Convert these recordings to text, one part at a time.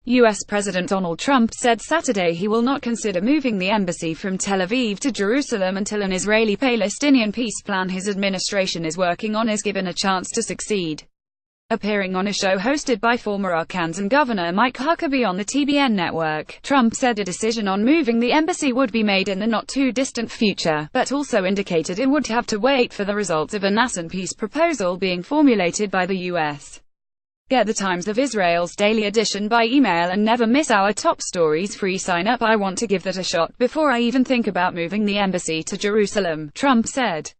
U.S. President Donald Trump said Saturday he will not consider moving the embassy from Tel Aviv to Jerusalem until an Israeli-Palestinian peace plan his administration is working on is given a chance to succeed. Appearing on a show hosted by former Arkansas Governor Mike Huckabee on the TBN network, Trump said a decision on moving the embassy would be made in the not-too-distant future, but also indicated it would have to wait for the results of a nascent peace proposal being formulated by the U.S. Get the Times of Israel's daily edition by email and never miss our top stories free sign-up. I want to give that a shot before I even think about moving the embassy to Jerusalem, Trump said.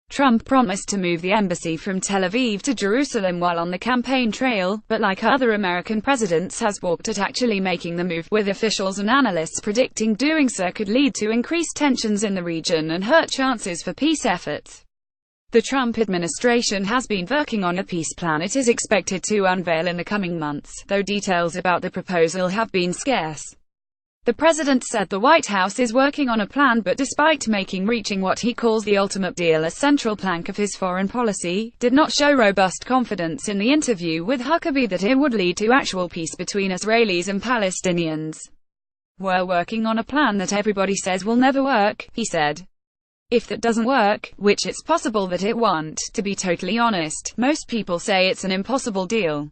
Trump promised to move the embassy from Tel Aviv to Jerusalem while on the campaign trail, but like other American presidents has balked at actually making the move, with officials and analysts predicting doing so could lead to increased tensions in the region and hurt chances for peace efforts. The Trump administration has been working on a peace plan it is expected to unveil in the coming months, though details about the proposal have been scarce. The president said the White House is working on a plan, but despite making reaching what he calls the ultimate deal a central plank of his foreign policy, did not show robust confidence in the interview with Huckabee that it would lead to actual peace between Israelis and Palestinians. "We're working on a plan that everybody says will never work," he said. "If that doesn't work, which it's possible that it won't, to be totally honest, most people say it's an impossible deal.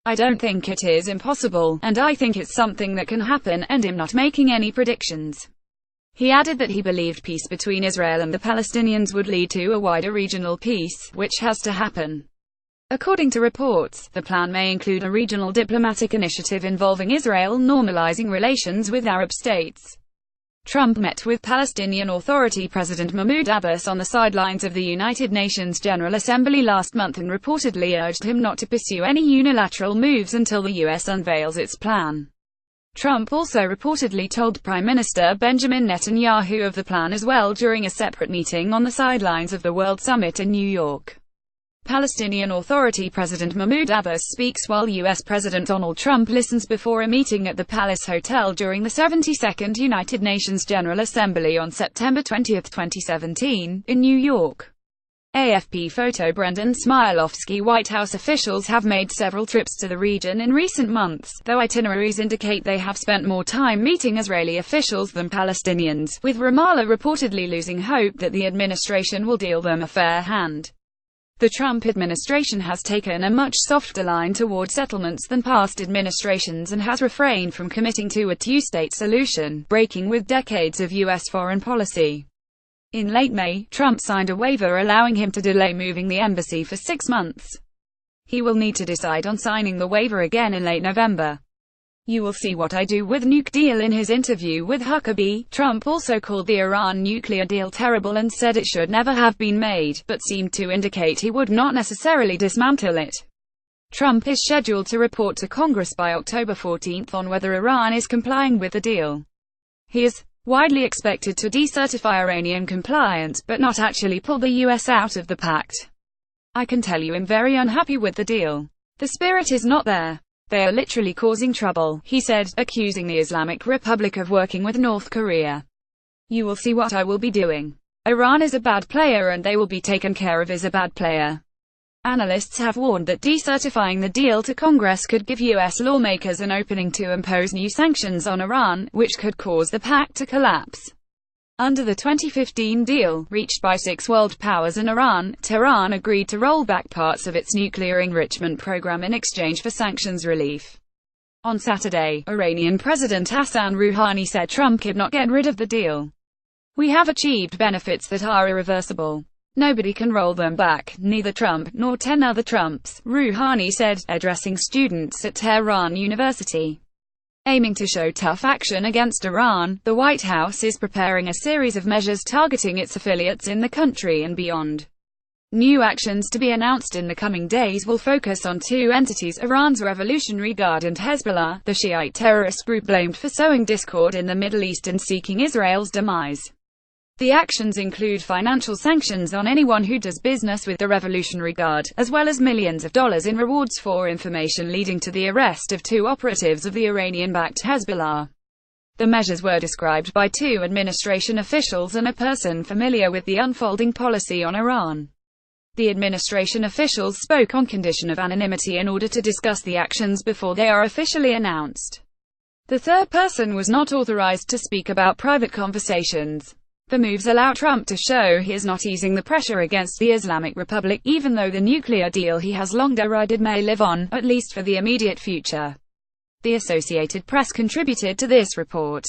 I don't think it is impossible, and I think it's something that can happen, and I'm not making any predictions." He added that he believed peace between Israel and the Palestinians would lead to a wider regional peace, which has to happen. According to reports, the plan may include a regional diplomatic initiative involving Israel normalizing relations with Arab states. Trump met with Palestinian Authority President Mahmoud Abbas on the sidelines of the United Nations General Assembly last month and reportedly urged him not to pursue any unilateral moves until the U.S. unveils its plan. Trump also reportedly told Prime Minister Benjamin Netanyahu of the plan as well during a separate meeting on the sidelines of the World Summit in New York. Palestinian Authority President Mahmoud Abbas speaks while U.S. President Donald Trump listens before a meeting at the Palace Hotel during the 72nd United Nations General Assembly on September 20, 2017, in New York. AFP photo Brendan Smialowski. White House officials have made several trips to the region in recent months, though itineraries indicate they have spent more time meeting Israeli officials than Palestinians, with Ramallah reportedly losing hope that the administration will deal them a fair hand. The Trump administration has taken a much softer line toward settlements than past administrations and has refrained from committing to a two-state solution, breaking with decades of U.S. foreign policy. In late May, Trump signed a waiver allowing him to delay moving the embassy for 6 months. He will need to decide on signing the waiver again in late November. "You will see what I do with nuke deal." In his interview with Huckabee, Trump also called the Iran nuclear deal terrible and said it should never have been made, but seemed to indicate he would not necessarily dismantle it. Trump is scheduled to report to Congress by October 14 on whether Iran is complying with the deal. He is widely expected to decertify Iranian compliance, but not actually pull the U.S. out of the pact. "I can tell you I'm very unhappy with the deal. The spirit is not there. They are literally causing trouble," he said, accusing the Islamic Republic of working with North Korea. "You will see what I will be doing. Iran is a bad player and they will be taken care of as a bad player." Analysts have warned that decertifying the deal to Congress could give U.S. lawmakers an opening to impose new sanctions on Iran, which could cause the pact to collapse. Under the 2015 deal, reached by 6 world powers and Iran, Tehran agreed to roll back parts of its nuclear enrichment program in exchange for sanctions relief. On Saturday, Iranian President Hassan Rouhani said Trump could not get rid of the deal. "We have achieved benefits that are irreversible. Nobody can roll them back, neither Trump, nor 10 other Trumps," Rouhani said, addressing students at Tehran University. Aiming to show tough action against Iran, the White House is preparing a series of measures targeting its affiliates in the country and beyond. New actions to be announced in the coming days will focus on 2 entities: Iran's Revolutionary Guard and Hezbollah, the Shiite terrorist group blamed for sowing discord in the Middle East and seeking Israel's demise. The actions include financial sanctions on anyone who does business with the Revolutionary Guard, as well as millions of dollars in rewards for information leading to the arrest of 2 operatives of the Iranian-backed Hezbollah. The measures were described by 2 administration officials and a person familiar with the unfolding policy on Iran. The administration officials spoke on condition of anonymity in order to discuss the actions before they are officially announced. The third person was not authorized to speak about private conversations. The moves allow Trump to show he is not easing the pressure against the Islamic Republic, even though the nuclear deal he has long derided may live on, at least for the immediate future. The Associated Press contributed to this report.